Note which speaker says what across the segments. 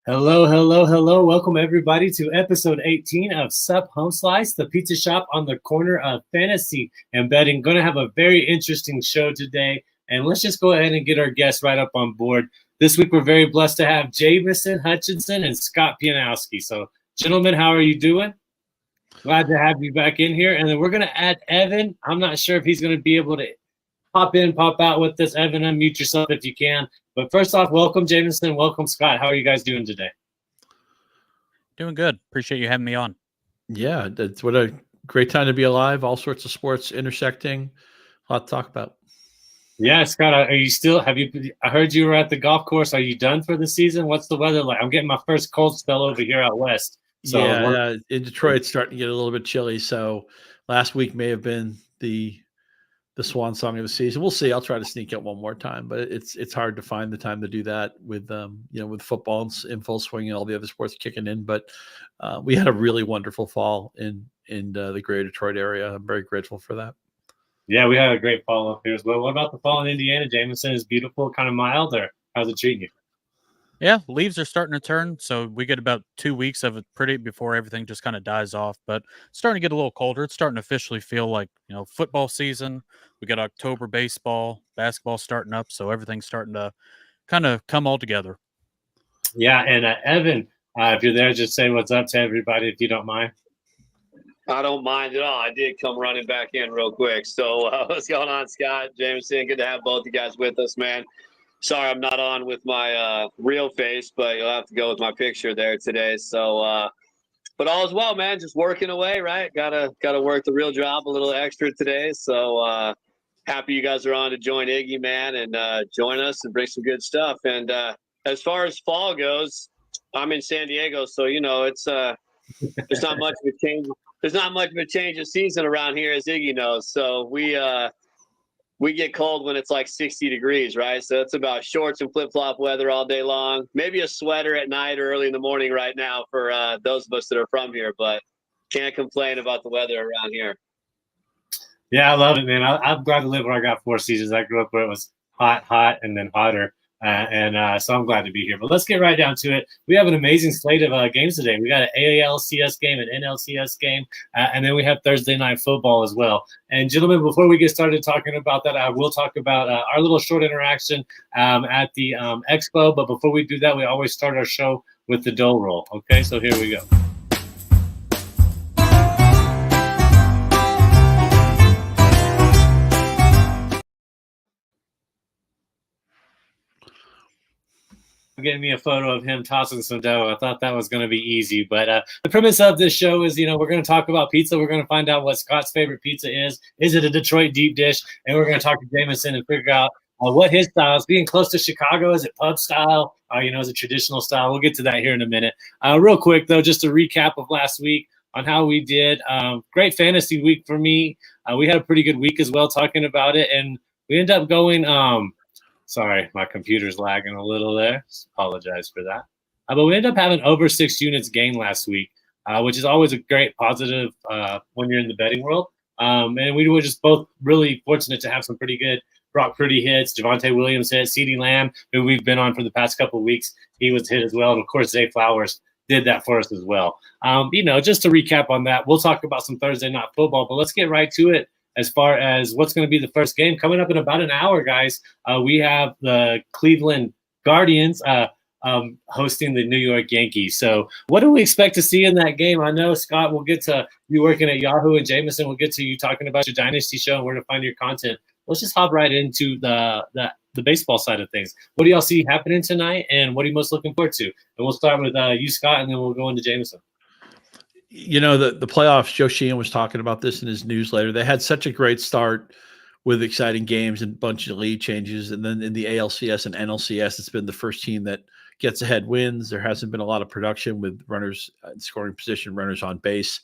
Speaker 1: Hello, hello, hello. Welcome everybody to episode 18 of Sup Homeslice, the pizza shop on the corner of fantasy and betting. Going to have a very interesting show today. And let's just go ahead and get our guests right up on board. This week, we're very blessed to have Jameson, Hutchinson, and Scott Pianowski. So, gentlemen, how are you doing? Glad to have you back in here. And then we're going to add Evan. I'm not sure if he's going to be able to pop in, pop out with this. Evan, unmute yourself if you can. But first off, welcome, Jameson. Welcome, Scott. How are you guys doing today?
Speaker 2: Doing good. Appreciate you having me on.
Speaker 3: Yeah, that's what a great time to be alive. All sorts of sports intersecting. A lot to talk about.
Speaker 1: Yeah, Scott, are you still, I heard you were at the golf course. Are you done for the season? What's the weather like? I'm getting my first cold spell over here out west. So
Speaker 3: yeah, in Detroit, it's starting to get a little bit chilly. So last week may have been the swan song of the season. We'll see. I'll try to sneak out one more time, but it's hard to find the time to do that with with football in full swing and all the other sports kicking in. But we had a really wonderful fall in the greater Detroit area. I'm very grateful for that.
Speaker 1: Yeah, we had a great fall up here as well. What about the fall in Indiana? Jameson is beautiful, kind of mild, or how's it treating you?
Speaker 2: Yeah, leaves are starting to turn, so we get about 2 weeks of it pretty before everything just kind of dies off. But it's starting to get a little colder. It's starting to officially feel like, football season. We got October baseball, basketball starting up, so everything's starting to kind of come all together.
Speaker 1: Yeah, and Evan, if you're there, just say what's up to everybody if you don't mind.
Speaker 4: I don't mind at all. I did come running back in real quick. So what's going on, Scott, Jameson? Good to have both you guys with us, man. Sorry I'm not on with my real face, but you'll have to go with my picture there today. So, but all is well, man. Just working away, right? Gotta work the real job a little extra today. So happy you guys are on to join Iggy, man, and join us and bring some good stuff. And as far as fall goes, I'm in San Diego, so it's there's not much of a change. There's not much of a change of season around here, as Iggy knows. So we get cold when it's like 60 degrees, right? So it's about shorts and flip-flop weather all day long. Maybe a sweater at night or early in the morning right now for those of us that are from here, but can't complain about the weather around here.
Speaker 1: Yeah, I love it, man. I'm glad to live where I got 4 seasons. I grew up where it was hot, and then hotter. So I'm glad to be here. But let's get right down to it. We have an amazing slate of games today. We got an ALCS game, an NLCS game, and then we have Thursday night football as well. And gentlemen, before we get started talking about that, I will talk about our little short interaction at the expo. But before we do that, we always start our show with the dough roll. Okay, so here we go. Getting me a photo of him tossing some dough. I thought that was going to be easy, but the premise of this show is, we're going to talk about pizza. We're going to find out what Scott's favorite pizza is. Is it a Detroit deep dish? And we're going to talk to Jameson and figure out what his style is. Being close to Chicago, is it pub style? Is it traditional style? We'll get to that here in a minute. Real quick, though, just a recap of last week on how we did. Great fantasy week for me. We had a pretty good week as well talking about it, and we ended up going sorry, my computer's lagging a little there. Apologize for that. But we ended up having over 6 units gain last week, which is always a great positive when you're in the betting world. And we were just both really fortunate to have some pretty good Brock Purdy hits. Javonte Williams hit. CeeDee Lamb, who we've been on for the past couple of weeks, he was hit as well. And, of course, Zay Flowers did that for us as well. Just to recap on that, we'll talk about some Thursday night football, but let's get right to it. As far as what's going to be the first game coming up in about an hour, guys, we have the Cleveland Guardians hosting the New York Yankees. So what do we expect to see in that game? I know, Scott, we'll get to you working at Yahoo, and Jameson, we'll get to you talking about your Dynasty show and where to find your content. Let's just hop right into the baseball side of things. What do y'all see happening tonight, and what are you most looking forward to? And we'll start with you, Scott, and then we'll go into Jameson.
Speaker 3: The playoffs, Joe Sheehan was talking about this in his newsletter. They had such a great start with exciting games and a bunch of lead changes. And then in the ALCS and NLCS, it's been the first team that gets ahead wins. There hasn't been a lot of production with runners in scoring position, runners on base.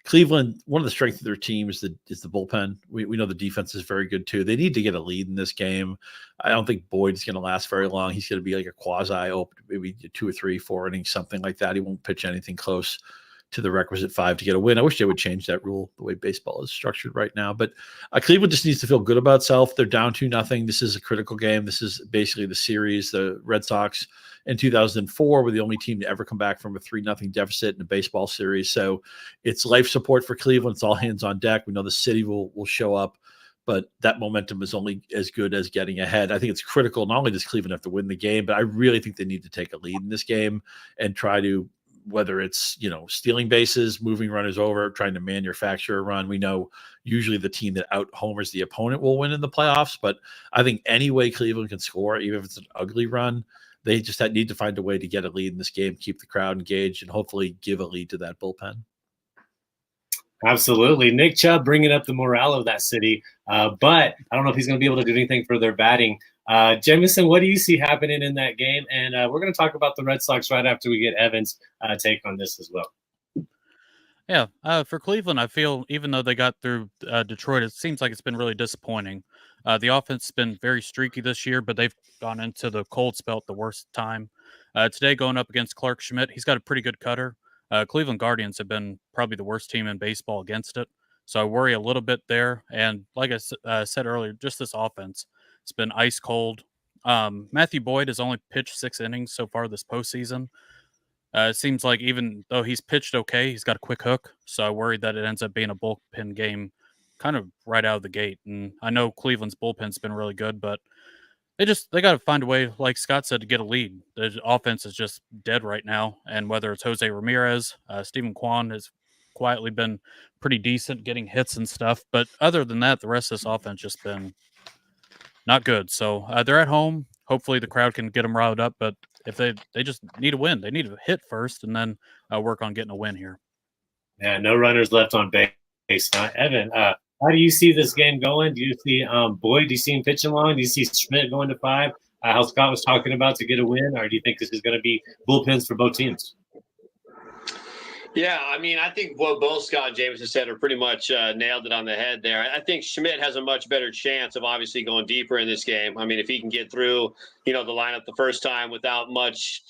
Speaker 3: Cleveland, one of the strengths of their team is the bullpen. We know the defense is very good too. They need to get a lead in this game. I don't think Boyd's going to last very long. He's going to be like a quasi, maybe 2 or 3, 4 innings, something like that. He won't pitch anything close to the requisite 5 to get a win. I wish they would change that rule the way baseball is structured right now. But Cleveland just needs to feel good about itself. They're down 2-0. This is a critical game. This is basically the series. The Red Sox in 2004 were the only team to ever come back from a 3-0 deficit in a baseball series. So it's life support for Cleveland. It's all hands on deck. We know the city will show up, but that momentum is only as good as getting ahead. I think it's critical. Not only does Cleveland have to win the game, but I really think they need to take a lead in this game and try to, whether it's, stealing bases, moving runners over, trying to manufacture a run. We know usually the team that out homers the opponent will win in the playoffs, but I think any way Cleveland can score, even if it's an ugly run, they just need to find a way to get a lead in this game, keep the crowd engaged, and hopefully give a lead to that bullpen.
Speaker 1: Absolutely. Nick Chubb bringing up the morale of that city, but I don't know if he's going to be able to do anything for their batting. Jameson, what do you see happening in that game? And we're going to talk about the Red Sox right after we get Evan's take on this as well.
Speaker 2: Yeah, for Cleveland, I feel even though they got through Detroit, it seems like it's been really disappointing. The offense has been very streaky this year, but they've gone into the cold spell at the worst time. Today, going up against Clark Schmidt, he's got a pretty good cutter. Cleveland Guardians have been probably the worst team in baseball against it, so I worry a little bit there. And like I said earlier, just this offense, it's been ice cold. Matthew Boyd has only pitched 6 innings so far this postseason. It seems like even though he's pitched okay, he's got a quick hook, so I worry that it ends up being a bullpen game kind of right out of the gate. And I know Cleveland's bullpen's been really good, but they got to find a way, like Scott said, to get a lead. The offense is just dead right now, and whether it's Jose Ramirez, Stephen Kwan has quietly been pretty decent, getting hits and stuff. But other than that, the rest of this offense just been not good. So they're at home. Hopefully the crowd can get them riled up, but if they just need a win, they need to hit first and then work on getting a win here.
Speaker 1: Yeah, no runners left on base. Evan, how do you see this game going? Do you see Boyd? Do you see him pitching long? Do you see Schmidt going to 5? How Scott was talking about to get a win, or do you think this is going to be bullpens for both teams?
Speaker 4: Yeah, I mean, I think what both Scott and Jameson said are pretty much nailed it on the head there. I think Schmidt has a much better chance of obviously going deeper in this game. I mean, if he can get through, the lineup the first time without much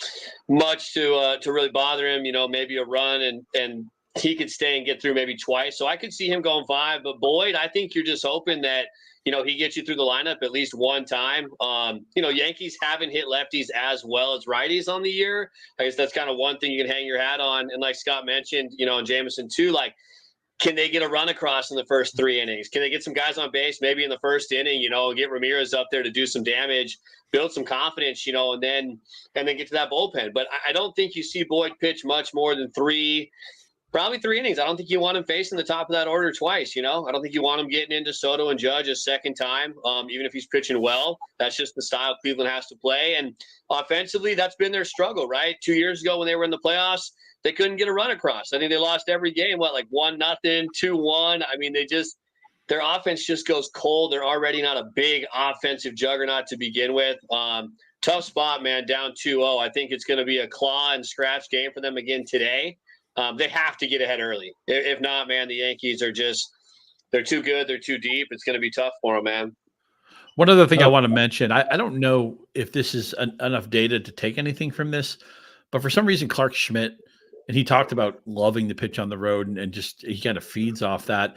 Speaker 4: to really bother him, maybe a run and he could stay and get through maybe twice. So I could see him going 5. But Boyd, I think you're just hoping that, he gets you through the lineup at least one time. Yankees haven't hit lefties as well as righties on the year. I guess that's kind of one thing you can hang your hat on. And like Scott mentioned, and Jameson too, like, can they get a run across in the first 3 innings? Can they get some guys on base maybe in the first inning, get Ramirez up there to do some damage, build some confidence, and then get to that bullpen. But I don't think you see Boyd pitch much more than probably 3 innings. I don't think you want him facing the top of that order twice, I don't think you want him getting into Soto and Judge a second time, even if he's pitching well. That's just the style Cleveland has to play. And offensively, that's been their struggle, right? 2 years ago when they were in the playoffs, they couldn't get a run across. I think they lost every game, 1-0, 2-1. I mean, their offense just goes cold. They're already not a big offensive juggernaut to begin with. Tough spot, man, down 2-0. I think it's going to be a claw and scratch game for them again today. They have to get ahead early. If not, man, the Yankees are they're too good. They're too deep. It's going to be tough for them, man.
Speaker 3: One other thing I want to mention, I don't know if this is enough data to take anything from this, but for some reason, Clark Schmidt, and he talked about loving the pitch on the road and just he kind of feeds off that.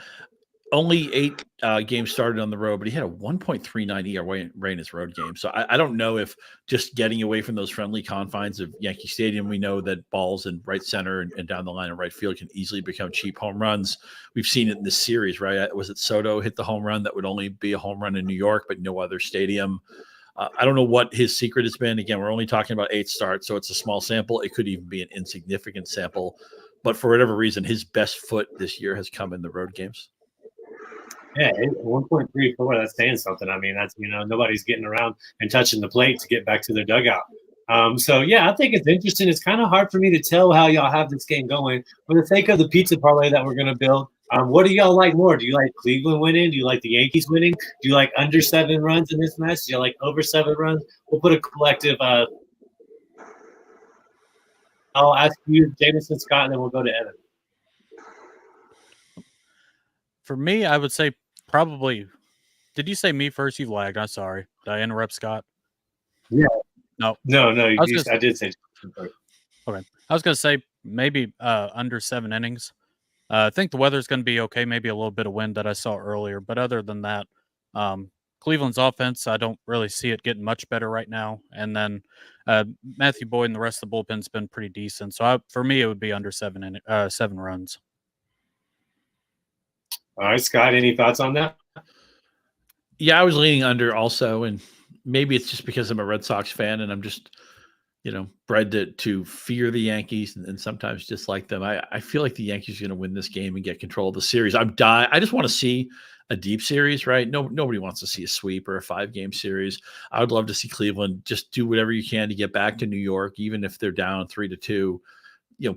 Speaker 3: Only 8 games started on the road, but he had a 1.39 ERA in his road game. So I don't know if just getting away from those friendly confines of Yankee Stadium, we know that balls in right center and down the line in right field can easily become cheap home runs. We've seen it in this series, right? Was it Soto hit the home run that would only be a home run in New York, but no other stadium? I don't know what his secret has been. Again, we're only talking about 8 starts, so it's a small sample. It could even be an insignificant sample. But for whatever reason, his best foot this year has come in the road games.
Speaker 1: Yeah, 1.34, that's saying something. I mean, that's, nobody's getting around and touching the plate to get back to their dugout. So, yeah, I think it's interesting. It's kind of hard for me to tell how y'all have this game going. For the sake of the pizza parlay that we're going to build, what do y'all like more? Do you like Cleveland winning? Do you like the Yankees winning? Do you like under 7 runs in this match? Do you like over 7 runs? We'll put a collective I'll ask you, Jameson, Scott, and then we'll go to Evan.
Speaker 2: For me, I would say probably. Did you say me first? You lagged. I'm sorry. Did I interrupt, Scott?
Speaker 1: Yeah.
Speaker 2: No.
Speaker 1: No. I did say first.
Speaker 2: Okay. I was going to say maybe under 7 innings. I think the weather's going to be okay. Maybe a little bit of wind that I saw earlier, but other than that, Cleveland's offense, I don't really see it getting much better right now. And then Matthew Boyd and the rest of the bullpen's been pretty decent. So for me, it would be under 7 runs.
Speaker 1: All right, Scott, any thoughts on that?
Speaker 3: Yeah, I was leaning under also, and maybe it's just because I'm a Red Sox fan and I'm just, bred to fear the Yankees and sometimes dislike them. I feel like the Yankees are going to win this game and get control of the series. I just want to see a deep series, right? Nobody wants to see a sweep or a 5-game series. I would love to see Cleveland just do whatever you can to get back to New York, even if they're down 3-2.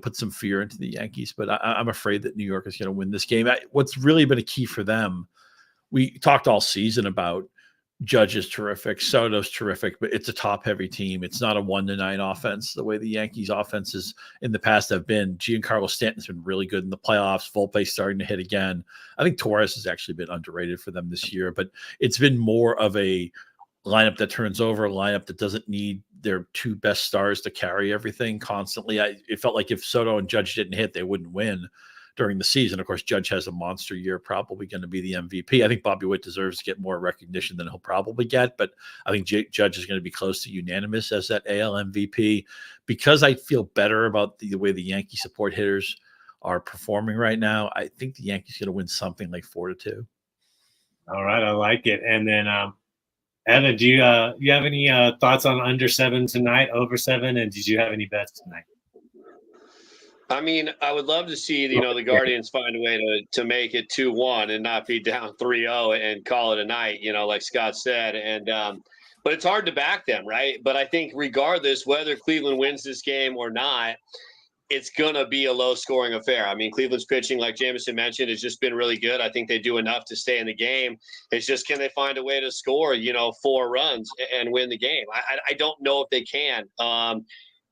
Speaker 3: Put some fear into the Yankees. But I'm afraid that New York is going to win this game. What's really been a key for them, we talked all season about Judge is terrific, Soto's terrific, but it's a top-heavy team. It's not a 1-9 offense the way the Yankees' offenses in the past have been. Giancarlo Stanton's been really good in the playoffs. Volpe's starting to hit again. I think Torres has actually been underrated for them this year, but it's been more of a lineup that turns over, a lineup that doesn't need their 2 best stars to carry everything constantly. It felt like if Soto and Judge didn't hit, they wouldn't win during the season. Of course, Judge has a monster year, probably going to be the MVP. I think Bobby Witt deserves to get more recognition than he'll probably get, but I think Judge is going to be close to unanimous as that AL MVP because I feel better about the way the Yankee support hitters are performing right now. I think the Yankees are going to win something like 4-2.
Speaker 1: All right, I like it. And then, Evan, do you have any thoughts on under 7 tonight, over 7, and did you have any bets tonight?
Speaker 4: I mean, I would love to see, the Guardians find a way to make it 2-1 and not be down 3-0 and call it a night, like Scott said. And but it's hard to back them, right? But I think regardless whether Cleveland wins this game or not, it's going to be a low-scoring affair. I mean, Cleveland's pitching, like Jameson mentioned, has just been really good. I think they do enough to stay in the game. It's just, can they find a way to score, 4 runs and win the game? I don't know if they can.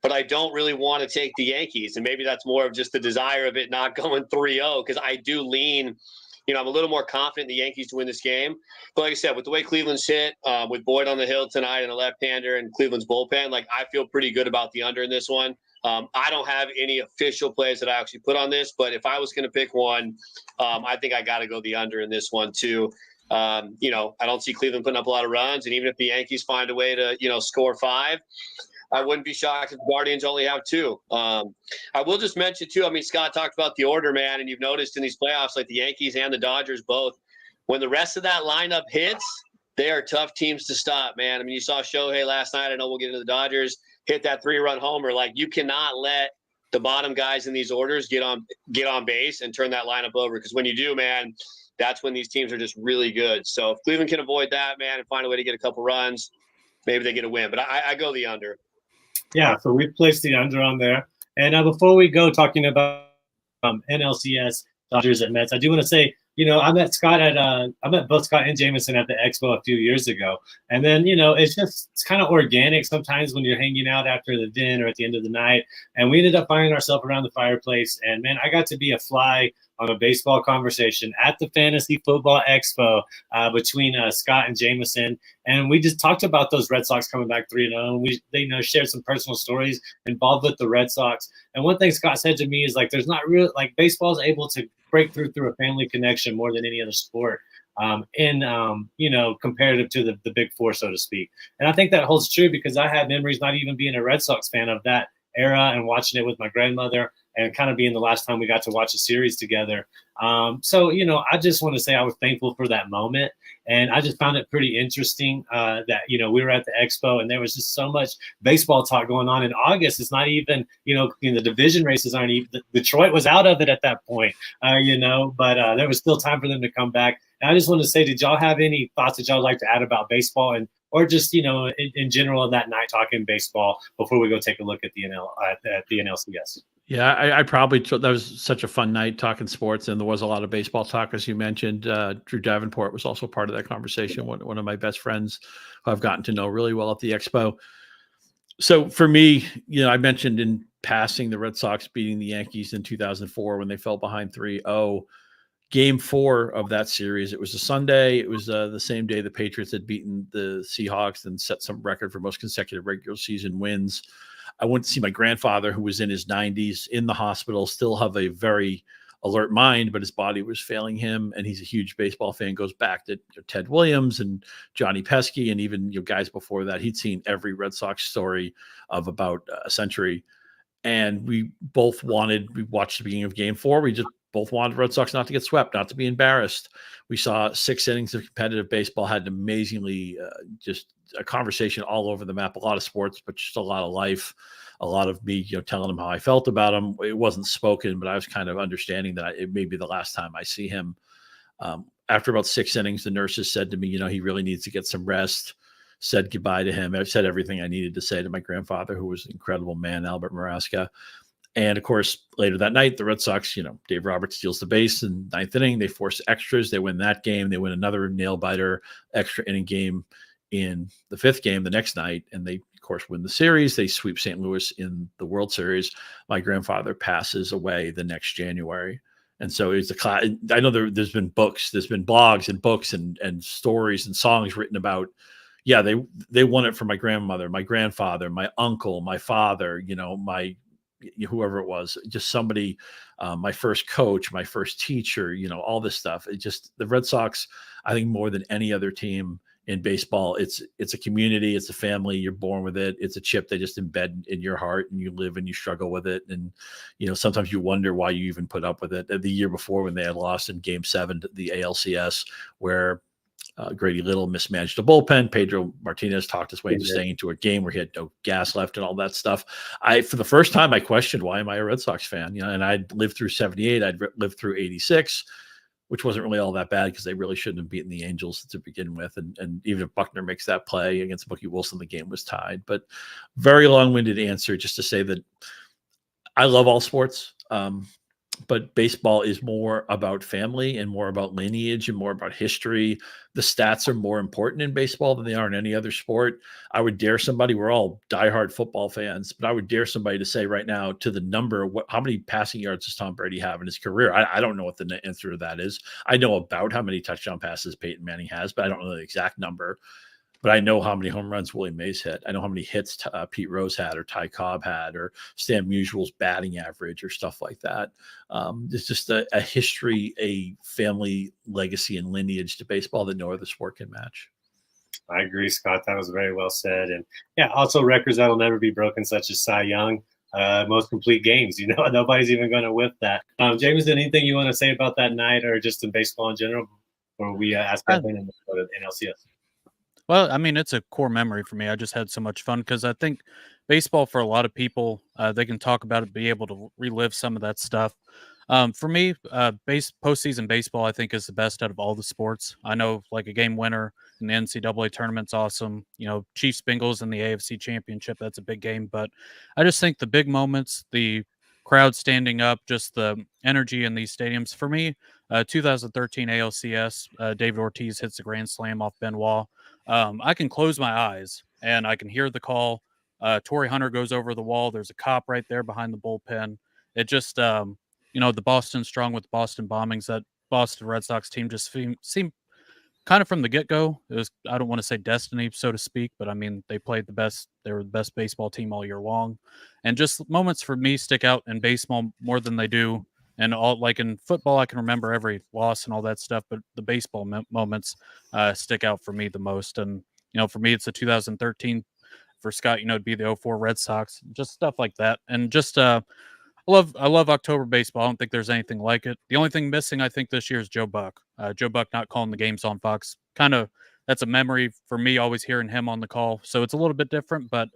Speaker 4: But I don't really want to take the Yankees. And maybe that's more of just the desire of it not going 3-0 because I do lean, I'm a little more confident in the Yankees to win this game. But like I said, with the way Cleveland's hit, with Boyd on the hill tonight and a left-hander and Cleveland's bullpen, I feel pretty good about the under in this one. I don't have any official plays that I actually put on this, but if I was going to pick one, I think I got to go the under in this one too. I don't see Cleveland putting up a lot of runs. And even if the Yankees find a way to, score 5, I wouldn't be shocked if the Guardians only have 2. I will just mention, too, I mean, Scott talked about the order, man, and you've noticed in these playoffs, like the Yankees and the Dodgers both, when the rest of that lineup hits, they are tough teams to stop, man. I mean, you saw Shohei last night. I know we'll get into the Dodgers, hit that 3-run homer. You cannot let the bottom guys in these orders get on base and turn that lineup over because when you do, man, that's when these teams are just really good. So if Cleveland can avoid that, man, and find a way to get a couple runs, maybe they get a win. But I go the under.
Speaker 1: Yeah, so we placed the under on there. And before we go talking about NLCS, Dodgers at Mets, I do want to say, I met both Scott and Jameson at the Expo a few years ago. And then, it's kind of organic sometimes when you're hanging out after the dinner or at the end of the night. And we ended up finding ourselves around the fireplace. And, man, I got to be a fly on a baseball conversation at the Fantasy Football Expo between Scott and Jameson. And we just talked about those Red Sox coming back 3-0. They shared some personal stories involved with the Red Sox. And one thing Scott said to me is there's not real baseball is able to break through a family connection more than any other sport. Comparative to the big four, so to speak. And I think that holds true because I had memories not even being a Red Sox fan of that era and watching it with my grandmother and kind of being the last time we got to watch a series together. I just want to say I was thankful for that moment. And I just found it pretty interesting that, we were at the Expo and there was just so much baseball talk going on in August. It's not even, the division races aren't even, Detroit was out of it at that point, but there was still time for them to come back. And I just want to say, did y'all have any thoughts that y'all like to add about baseball or just, in general that night talking baseball before we go take a look at the NLCS?
Speaker 3: Yeah, I probably that was such a fun night talking sports, and there was a lot of baseball talk, as you mentioned. Drew Davenport was also part of that conversation, one of my best friends who I've gotten to know really well at the Expo. So for me, I mentioned in passing the Red Sox beating the Yankees in 2004 when they fell behind 3-0. Game 4 of that series, it was a Sunday. It was the same day the Patriots had beaten the Seahawks and set some record for most consecutive regular season wins. I went to see my grandfather, who was in his 90s, in the hospital, still have a very alert mind, but his body was failing him. And he's a huge baseball fan, goes back to Ted Williams and Johnny Pesky, and even guys before that. He'd seen every Red Sox story of about a century. And we watched the beginning of Game 4. We just both wanted Red Sox not to get swept, not to be embarrassed. We saw 6 innings of competitive baseball, had an amazingly just a conversation all over the map, a lot of sports, but just a lot of life, a lot of me, telling him how I felt about him. It wasn't spoken, but I was kind of understanding that it may be the last time I see him. After about 6 innings, the nurses said to me, he really needs to get some rest. Said goodbye to him. I said everything I needed to say to my grandfather, who was an incredible man, Albert Maraska. And of course, later that night, the Red Sox, Dave Roberts steals the base in the 9th inning. They force extras. They win that game. They win another nail biter extra inning game in the 5th game the next night. And they, of course, win the series. They sweep St. Louis in the World Series. My grandfather passes away the next January. And so it's I know there's been books, there's been blogs and books and stories and songs written about, yeah, they won it for my grandmother, my grandfather, my uncle, my father, my whoever it was, just somebody, my first coach, my first teacher, all this stuff. It just, the Red Sox, I think more than any other team in baseball, it's a community, it's a family. You're born with it. It's a chip they just embed in your heart, and you live and you struggle with it. And sometimes you wonder why you even put up with it. The year before, when they had lost in Game 7 to the ALCS, where Grady Little mismanaged the bullpen. Pedro Martinez talked his way into staying into a game where he had no gas left and all that stuff. For the first time, I questioned, why am I a Red Sox fan? And I'd lived through 78. I'd lived through 86, which wasn't really all that bad because they really shouldn't have beaten the Angels to begin with. And even if Buckner makes that play against Mookie Wilson, the game was tied. But very long-winded answer just to say that I love all sports. But baseball is more about family and more about lineage and more about history. The stats are more important in baseball than they are in any other sport. I would dare somebody, we're all diehard football fans, but I would dare somebody to say right now, to the number, how many passing yards does Tom Brady have in his career? I don't know what the answer to that is. I know about how many touchdown passes Peyton Manning has, but I don't know the exact number. But I know how many home runs Willie Mays hit. I know how many hits Pete Rose had, or Ty Cobb had, or Stan Musial's batting average, or stuff like that. It's just a history, a family legacy and lineage to baseball that no other sport can match.
Speaker 1: I agree, Scott. That was very well said. And yeah, also records that'll never be broken, such as Cy Young, most complete games. Nobody's even going to whip that. Jameson, anything you want to say about that night, or just in baseball in general, before we ask Kathleen and go to NLCS?
Speaker 2: Well, I mean, it's a core memory for me. I just had so much fun because I think baseball, for a lot of people, they can talk about it, be able to relive some of that stuff. For me, postseason baseball, I think, is the best out of all the sports. I know, like, a game winner in the NCAA tournament's awesome. Chiefs Bengals in the AFC Championship, that's a big game. But I just think the big moments, the crowd standing up, just the energy in these stadiums. For me, 2013 ALCS, David Ortiz hits a grand slam off Benoit. I can close my eyes and I can hear the call. Torrey Hunter goes over the wall. There's a cop right there behind the bullpen. It just, the Boston Strong with Boston bombings, that Boston Red Sox team just seemed kind of from the get-go. It was, I don't want to say destiny, so to speak, but I mean, they played the best. They were the best baseball team all year long. And just moments for me stick out in baseball more than they do. And all, like in football, I can remember every loss and all that stuff, but the baseball moments stick out for me the most. And, for me, it's the 2013. For Scott, it'd be the 04 Red Sox, just stuff like that. And just, I love October baseball. I don't think there's anything like it. The only thing missing, I think, this year is Joe Buck. Joe Buck not calling the games on Fox. Kind of, that's a memory for me, always hearing him on the call. So it's a little bit different, but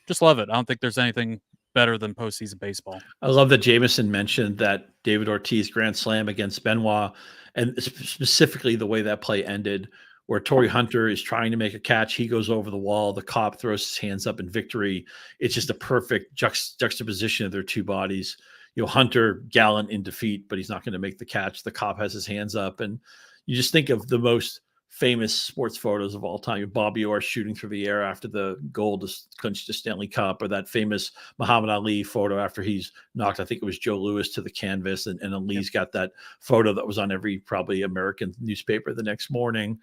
Speaker 2: just love it. I don't think there's anything better than postseason baseball.
Speaker 3: I love that Jameson mentioned that David Ortiz grand slam against Benoit, and specifically the way that play ended, where Torrey Hunter is trying to make a catch. He goes over the wall. The cop throws his hands up in victory. It's just a perfect juxtaposition of their two bodies. Hunter gallant in defeat, but he's not going to make the catch. The cop has his hands up. And you just think of the most famous sports photos of all time. Bobby Orr shooting through the air after the goal to clinch the Stanley Cup, or that famous Muhammad Ali photo after he's knocked, I think it was Joe Louis, to the canvas. And Ali's got that photo that was on every probably American newspaper the next morning.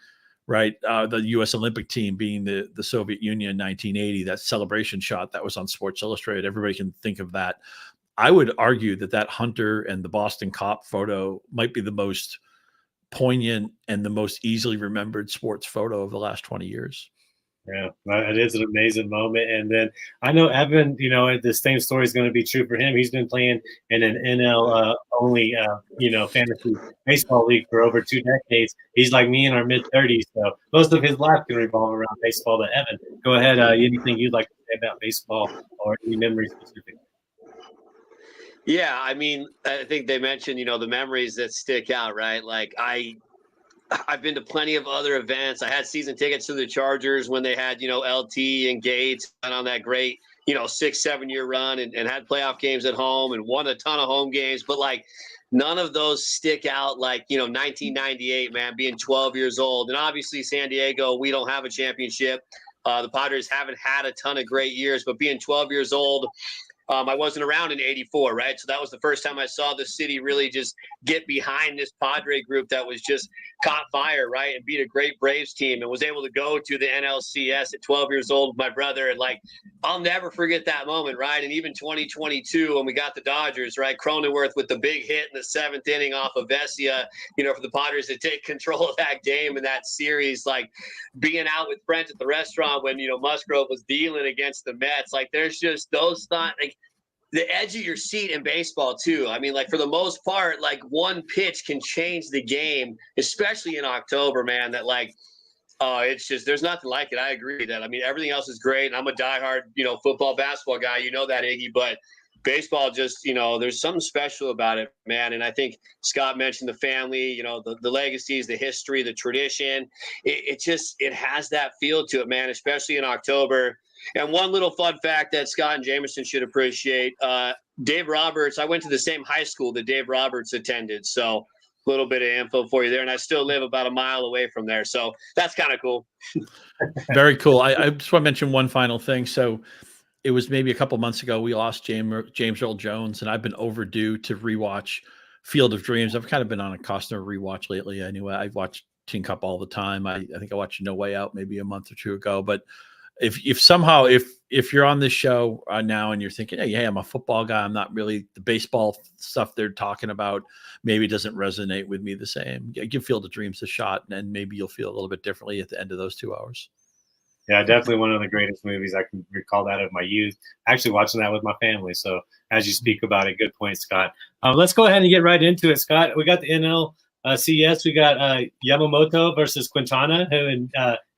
Speaker 3: right? The U.S. Olympic team being the Soviet Union in 1980, that celebration shot that was on Sports Illustrated. Everybody can think of that. I would argue that Hunter and the Boston Cop photo might be the most poignant and the most easily remembered sports photo of the last 20 years.
Speaker 1: Yeah, it is an amazing moment. And then I know Evan, the same story is going to be true for him. He's been playing in an NL only, fantasy baseball league for over 2 decades. He's like me in our mid-30s, so most of his life can revolve around baseball. But Evan, go ahead. Anything you'd like to say about baseball or any memories specifically?
Speaker 4: Yeah, I mean, I think they mentioned, the memories that stick out, right? Like I've been to plenty of other events. I had season tickets to the Chargers when they had, LT and Gates on that great, 6-7 year run and had playoff games at home and won a ton of home games. But like none of those stick out like, 1998, man, being 12 years old. And obviously San Diego, we don't have a championship. The Padres haven't had a ton of great years, but being 12 years old, I wasn't around in '84, right? So that was the first time I saw the city really just get behind this Padre group that was just caught fire, right? And beat a great Braves team and was able to go to the NLCS at 12 years old with my brother. And like, I'll never forget that moment, right? And even 2022 when we got the Dodgers, right? Cronenworth with the big hit in the 7th inning off of Vesia, for the Padres to take control of that game and that series, like being out with friends at the restaurant when, Musgrove was dealing against the Mets. Like there's just those thoughts, like, the edge of your seat in baseball too. I mean, like for the most part, like one pitch can change the game, especially in October, man, that like, it's just, there's nothing like it. I agree that, I mean, everything else is great. And I'm a diehard, football, basketball guy, that, Iggy, but baseball just, there's something special about it, man. And I think Scott mentioned the family, the legacies, the history, the tradition. It has that feel to it, man, especially in October. And one little fun fact that Scott and Jameson should appreciate, Dave Roberts, I went to the same high school that Dave Roberts attended. So a little bit of info for you there. And I still live about a mile away from there. So that's kind of cool.
Speaker 3: Very cool. I just want to mention one final thing. So it was maybe a couple months ago, we lost James Earl Jones, and I've been overdue to rewatch Field of Dreams. I've kind of been on a Costner rewatch lately. Anyway, I watch Teen Cup all the time. I think I watched No Way Out maybe a month or two ago, but if somehow you're on this show now and you're thinking, hey, I'm a football guy, I'm not really the baseball stuff they're talking about, maybe it doesn't resonate with me the same. Give Field of Dreams a shot, and maybe you'll feel a little bit differently at the end of those 2 hours.
Speaker 1: Yeah, definitely one of the greatest movies. I can recall that of my youth. Actually watching that with my family. So as you speak about it, good point, Scott. Let's go ahead and get right into it, Scott. We got the NLCS. We got Yamamoto versus Quintana, who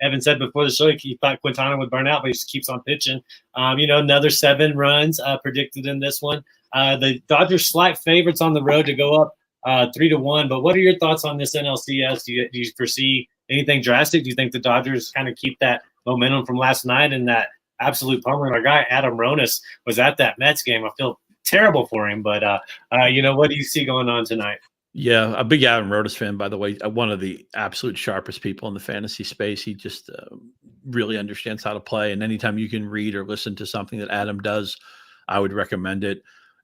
Speaker 1: Evan said before the show he thought Quintana would burn out, but he just keeps on pitching. Another 7 runs predicted in this one. The Dodgers slight favorites on the road to go up 3-1. But what are your thoughts on this NLCS? Do you foresee anything drastic? Do you think the Dodgers kind of keep that momentum from last night and that absolute pummeling? Our guy Adam Ronis was at that Mets game. I feel terrible for him, but what do you see going on tonight?
Speaker 3: Yeah, a big Adam Ronis fan, by the way. One of the absolute sharpest people in the fantasy space. He just really understands how to play. And anytime you can read or listen to something that Adam does, I would recommend it.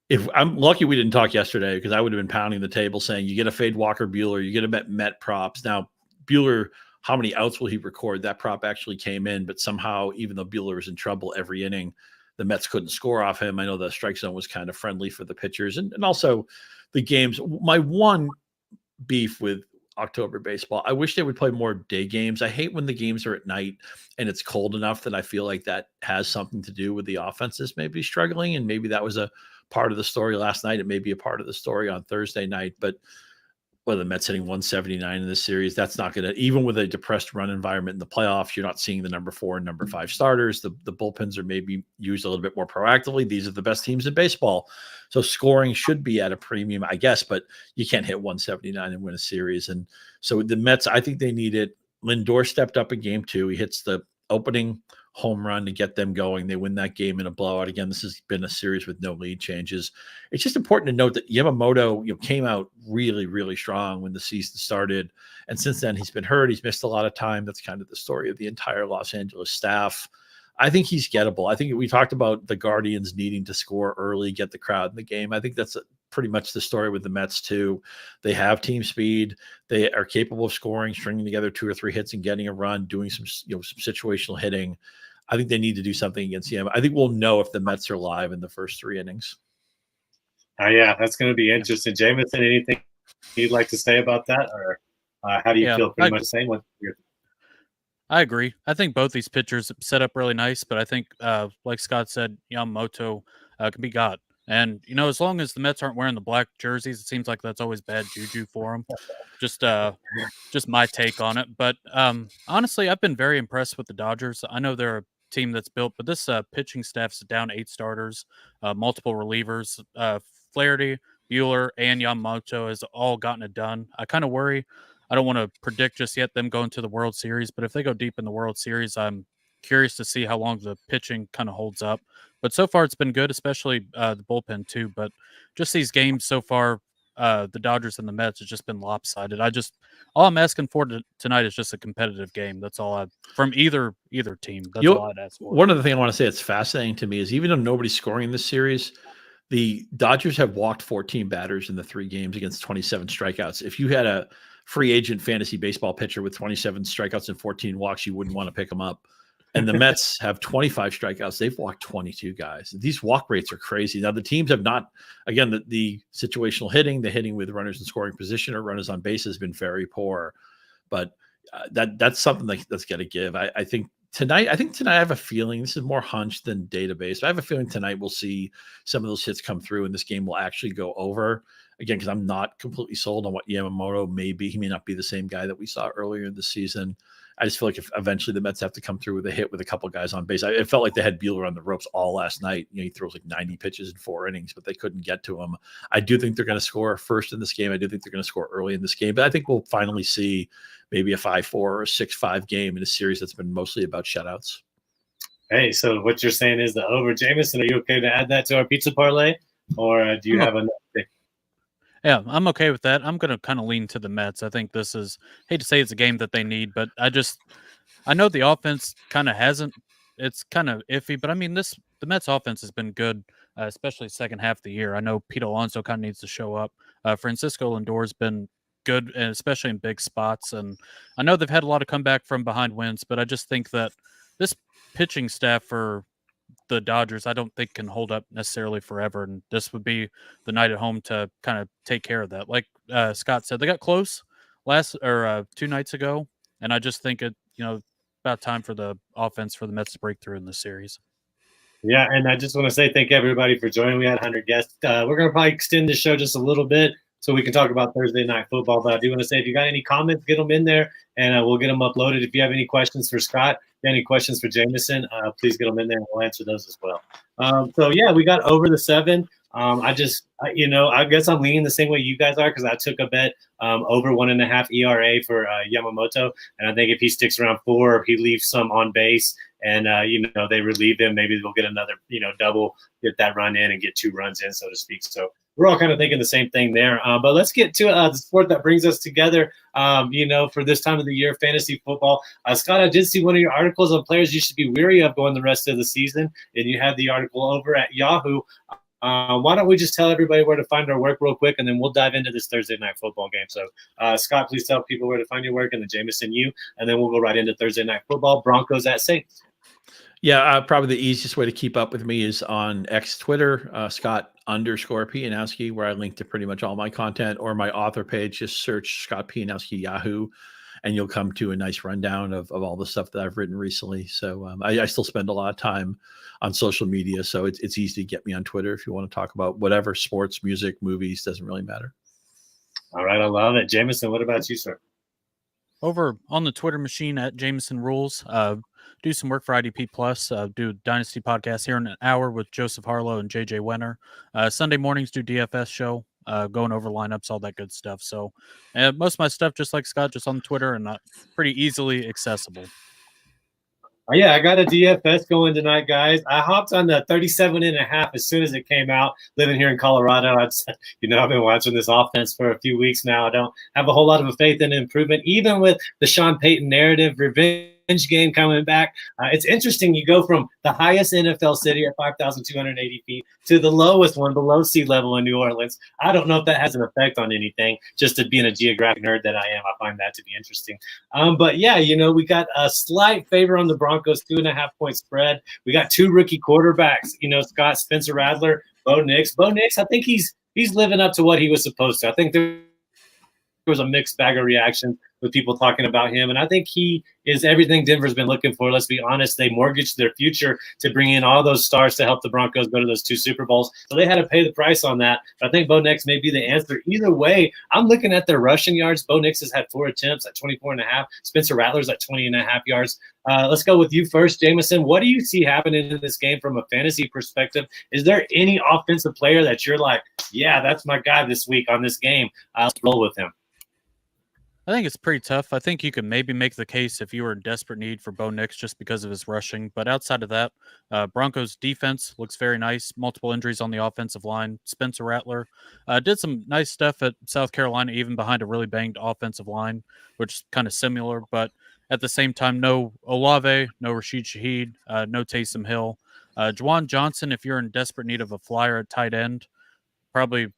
Speaker 3: If I'm lucky we didn't talk yesterday, because I would have been pounding the table saying you get a fade Walker Buehler, you get a Met props. Now, Buehler, how many outs will he record? That prop actually came in, but somehow, even though Buehler was in trouble every inning, the Mets couldn't score off him. I know the strike zone was kind of friendly for the pitchers, and also the games. My one beef with October baseball, I wish they would play more day games. I hate when the games are at night and it's cold enough that I feel like that has something to do with the offenses maybe struggling, and maybe that was a part of the story last night. It may be a part of the story on Thursday night, but the Mets hitting 179 in this series, that's not going to, even with a depressed run environment in the playoffs, you're not seeing the number 4 and number 5 starters. The bullpens are maybe used a little bit more proactively. These are the best teams in baseball. So scoring should be at a premium, I guess, but you can't hit 179 and win a series. And so the Mets, I think they need it. Lindor stepped up in game 2. He hits the opening home run to get them going. They win that game in a blowout. Again, this has been a series with no lead changes. It's just important to note that Yamamoto came out really, really strong when the season started. And since then, he's been hurt. He's missed a lot of time. That's kind of the story of the entire Los Angeles staff. I think he's gettable. I think we talked about the Guardians needing to score early, get the crowd in the game. I think that's pretty much the story with the Mets too. They have team speed. They are capable of scoring, stringing together 2 or 3 hits and getting a run, doing some situational hitting. I think they need to do something against him. I think we'll know if the Mets are live in the first 3 innings.
Speaker 1: Yeah, that's going to be interesting. Jameson, anything you'd like to say about that, or how do you feel? Pretty much the same one.
Speaker 2: I agree. I think both these pitchers set up really nice, but I think, like Scott said, Yamamoto can be got. And, as long as the Mets aren't wearing the black jerseys, it seems like that's always bad juju for them. Just my take on it. But honestly, I've been very impressed with the Dodgers. I know they're a team that's built, but this pitching staff's down 8 starters, multiple relievers. Flaherty, Buehler, and Yamamoto has all gotten it done. I kind of worry. I don't want to predict just yet them going to the World Series, but if they go deep in the World Series, I'm curious to see how long the pitching kind of holds up. But so far, it's been good, especially the bullpen too. But just these games so far, the Dodgers and the Mets has just been lopsided. All I'm asking for tonight is just a competitive game. That's all from either team. That's all I'd ask for.
Speaker 3: One other thing I want to say that's fascinating to me is even though nobody's scoring in this series, the Dodgers have walked 14 batters in the 3 games against 27 strikeouts. If you had a free agent fantasy baseball pitcher with 27 strikeouts and 14 walks, you wouldn't want to pick them up. And the Mets have 25 strikeouts. They've walked 22 guys. These walk rates are crazy. Now, the teams have not, again, the situational hitting, the hitting with runners in scoring position or runners on base has been very poor. But that's something that's got to give. I think tonight I have a feeling, this is more hunch than database, but I have a feeling tonight we'll see some of those hits come through and this game will actually go over. Again, because I'm not completely sold on what Yamamoto may be. He may not be the same guy that we saw earlier in the season. I just feel like if eventually the Mets have to come through with a hit with a couple guys on base. It felt like they had Buehler on the ropes all last night. He throws like 90 pitches in 4 innings, but they couldn't get to him. I do think they're going to score first in this game. I do think they're going to score early in this game, but I think we'll finally see maybe a 5-4 or a 6-5 game in a series that's been mostly about shutouts.
Speaker 1: Hey, so what you're saying is the over. Jameson, are you okay to add that to our pizza parlay, or do you have another thing?
Speaker 2: Yeah, I'm okay with that. I'm going to kind of lean to the Mets. I think this is, hate to say it's a game that they need, but I know the offense kind of hasn't, it's kind of iffy, but I mean, the Mets offense has been good, especially second half of the year. I know Pete Alonso kind of needs to show up. Francisco Lindor's been good, and especially in big spots. And I know they've had a lot of comeback from behind wins, but I just think that this pitching staff for the Dodgers, I don't think can hold up necessarily forever. And this would be the night at home to kind of take care of that. Like Scott said, they got close 2 nights ago. And I just think about time for the offense for the Mets to break through in this series.
Speaker 1: Yeah, and I just want to say thank everybody for joining. We had 100 guests. We're going to probably extend the show just a little bit so we can talk about Thursday Night Football. But I do want to say if you got any comments, get them in there, and we'll get them uploaded. If you have any questions for Scott, any questions for Jameson, please get them in there, and we'll answer those as well. So, yeah, we got over the 7. I guess I'm leaning the same way you guys are because I took a bet over 1.5 ERA for Yamamoto. And I think if he sticks around 4, if he leaves some on base and, they relieve him, maybe they'll get another, double, get that run in and get 2 runs in, so to speak. So we're all kind of thinking the same thing there. But let's get to the sport that brings us together, for this time of the year, fantasy football. Scott, I did see one of your articles on players you should be wary of going the rest of the season. And you had the article over at Yahoo. Why don't we just tell everybody where to find our work real quick, and then we'll dive into this Thursday Night Football game. So, Scott, please tell people where to find your work, and then Jameson, you, and then we'll go right into Thursday Night Football, Broncos at Saints.
Speaker 3: Yeah, probably the easiest way to keep up with me is on X Twitter, Scott_Pianowski, where I link to pretty much all my content, or my author page. Just search Scott Pianowski Yahoo, and you'll come to a nice rundown of all the stuff that I've written recently. So I still spend a lot of time on social media, so it's easy to get me on Twitter if you want to talk about whatever, sports, music, movies, doesn't really matter.
Speaker 1: All right, I love it. Jameson, what about you, sir?
Speaker 2: Over on the Twitter machine at Jameson Rules, do some work for IDP Plus, do Dynasty podcast here in an hour with Joseph Harlow and JJ Wenner. Sunday mornings do DFS show, going over lineups, all that good stuff. So most of my stuff, just like Scott, just on Twitter and pretty easily accessible.
Speaker 1: Yeah, I got a DFS going tonight, guys. I hopped on the 37.5 as soon as it came out. Living here in Colorado, I've been watching this offense for a few weeks now. I don't have a whole lot of a faith in improvement, even with the Sean Payton narrative. Revenge game coming back. It's interesting. You go from the highest NFL city at 5,280 feet to the lowest one below sea level in New Orleans. I don't know if that has an effect on anything. Just to being a geographic nerd that I am, I find that to be interesting. But yeah, we got a slight favor on the Broncos, 2.5-point spread. We got 2 rookie quarterbacks. Scott, Spencer Rattler, Bo Nix. Bo Nix, I think he's living up to what he was supposed to. I think there was a mixed bag of reactions with people talking about him. And I think he is everything Denver's been looking for. Let's be honest. They mortgaged their future to bring in all those stars to help the Broncos go to those 2 Super Bowls. So they had to pay the price on that. But I think Bo Nix may be the answer. Either way, I'm looking at their rushing yards. Bo Nix has had 4 attempts at 24.5. Spencer Rattler's at 20.5 yards. Let's go with you first, Jameson. What do you see happening in this game from a fantasy perspective? Is there any offensive player that you're like, yeah, that's my guy this week on this game? I'll roll with him.
Speaker 2: I think it's pretty tough. I think you could maybe make the case if you were in desperate need for Bo Nix just because of his rushing. But outside of that, Broncos defense looks very nice. Multiple injuries on the offensive line. Spencer Rattler did some nice stuff at South Carolina, even behind a really banged offensive line, which is kind of similar. But at the same time, no Olave, no Rashid Shaheed, no Taysom Hill. Juwan Johnson, if you're in desperate need of a flyer at tight end, probably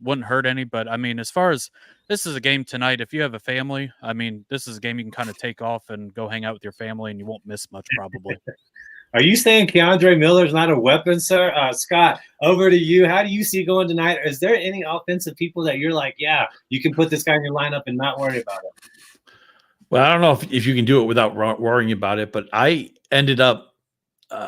Speaker 2: wouldn't hurt any. But, I mean, as far as this is a game tonight, if you have a family, I mean, this is a game you can kind of take off and go hang out with your family, and you won't miss much probably.
Speaker 1: Are you saying Keandre Miller's not a weapon, sir? Scott, over to you. How do you see going tonight? Is there any offensive people that you're like, yeah, you can put this guy in your lineup and not worry about it?
Speaker 3: Well, I don't know if you can do it without worrying about it, but I ended up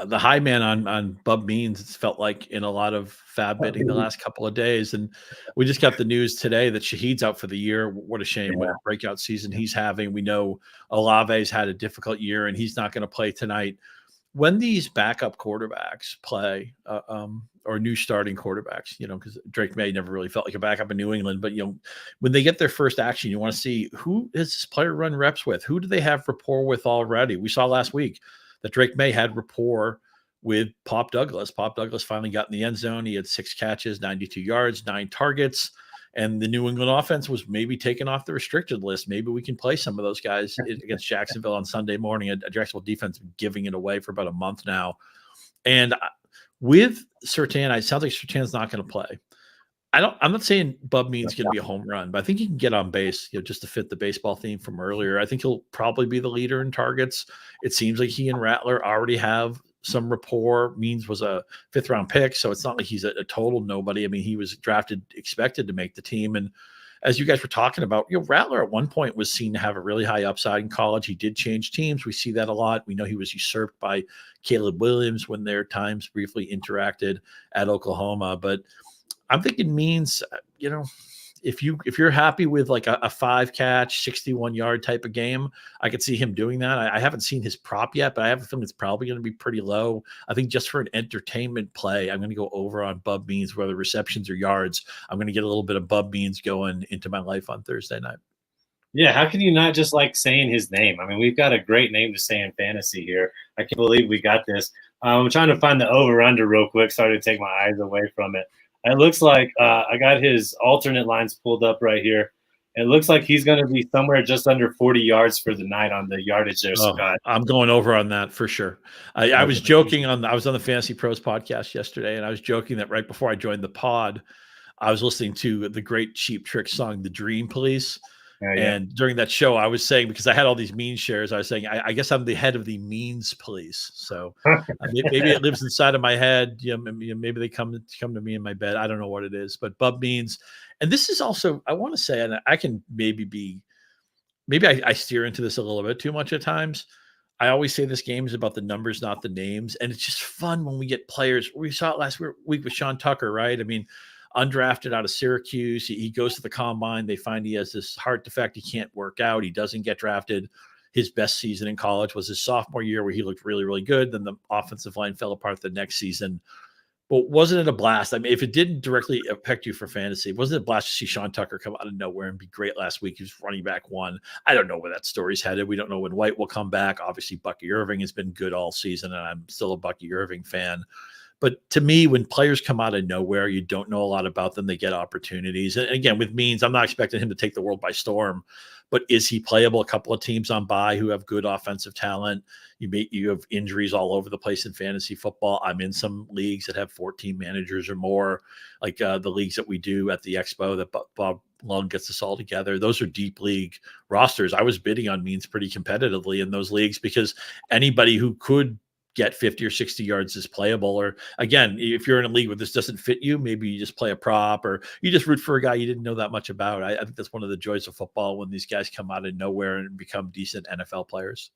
Speaker 3: the high man on Bub Means. It's felt like in a lot of fab bidding the last couple of days. And we just got the news today that Shaheed's out for the year. What a shame. What a breakout season he's having. We know Olave's had a difficult year and he's not going to play tonight. When these backup quarterbacks play, or new starting quarterbacks, because Drake May never really felt like a backup in New England, but when they get their first action, you want to see who has this player run reps with, who do they have rapport with already? We saw last week that Drake May had rapport with Pop Douglas. Pop Douglas finally got in the end zone. He had 6 catches, 92 yards, 9 targets, and the New England offense was maybe taken off the restricted list. Maybe we can play some of those guys against Jacksonville on Sunday morning. A Jacksonville defense giving it away for about a month now. And with Surtain, it sounds like Surtain's not going to play. I'm not saying Bub Means going to be a home run, but I think he can get on base, just to fit the baseball theme from earlier. I think he'll probably be the leader in targets. It seems like he and Rattler already have some rapport. Means was a 5th-round pick, so it's not like he's a total nobody. I mean, he was drafted, expected to make the team. And as you guys were talking about, Rattler at one point was seen to have a really high upside in college. He did change teams. We see that a lot. We know he was usurped by Caleb Williams when their times briefly interacted at Oklahoma, but I'm thinking Means, if you're happy with like a 5-catch, 61-yard type of game, I could see him doing that. I haven't seen his prop yet, but I have a feeling it's probably going to be pretty low. I think just for an entertainment play, I'm going to go over on Bub Means, whether receptions or yards. I'm going to get a little bit of Bub Means going into my life on Thursday night.
Speaker 1: Yeah, how can you not just like saying his name? I mean, we've got a great name to say in fantasy here. I can't believe we got this. I'm trying to find the over-under real quick. Sorry to take my eyes away from it. It looks like I got his alternate lines pulled up right here. It looks like he's going to be somewhere just under 40 yards for the night on the yardage there, Scott.
Speaker 3: I'm going over on that for sure. I was joking I was on the Fantasy Pros podcast yesterday, and I was joking that right before I joined the pod, I was listening to the great Cheap Trick song, The Dream Police. And during that show, I was saying, because I had all these mean shares, I was saying, I guess I'm the head of the means police. So maybe it lives inside of my head. Maybe they come to me in my bed. I don't know what it is, but Bub Means. And this is also, I want to say, and I can maybe I steer into this a little bit too much at times. I always say this game is about the numbers, not the names. And it's just fun when we get players. We saw it last week with Sean Tucker, right? I mean, undrafted out of Syracuse. He goes to the combine. They find he has this heart defect. He can't work out. He doesn't get drafted. His best season in college was his sophomore year, where he looked really, really good. Then the offensive line fell apart the next season. But wasn't it a blast? I mean, if it didn't directly affect you for fantasy, wasn't it a blast to see Sean Tucker come out of nowhere and be great last week? He was running back 1. I don't know where that story's headed. We don't know when White will come back. Obviously, Bucky Irving has been good all season, and I'm still a Bucky Irving fan. But to me, when players come out of nowhere, you don't know a lot about them. They get opportunities. And again, with Means, I'm not expecting him to take the world by storm, but is he playable? A couple of teams on bye who have good offensive talent. You have injuries all over the place in fantasy football. I'm in some leagues that have 14 managers or more, like the leagues that we do at the Expo that Bob Lung gets us all together. Those are deep league rosters. I was bidding on Means pretty competitively in those leagues because anybody who could get 50 or 60 yards is playable. Or again, if you're in a league where this doesn't fit you, maybe you just play a prop or you just root for a guy you didn't know that much about. I think that's one of the joys of football when these guys come out of nowhere and become decent NFL players.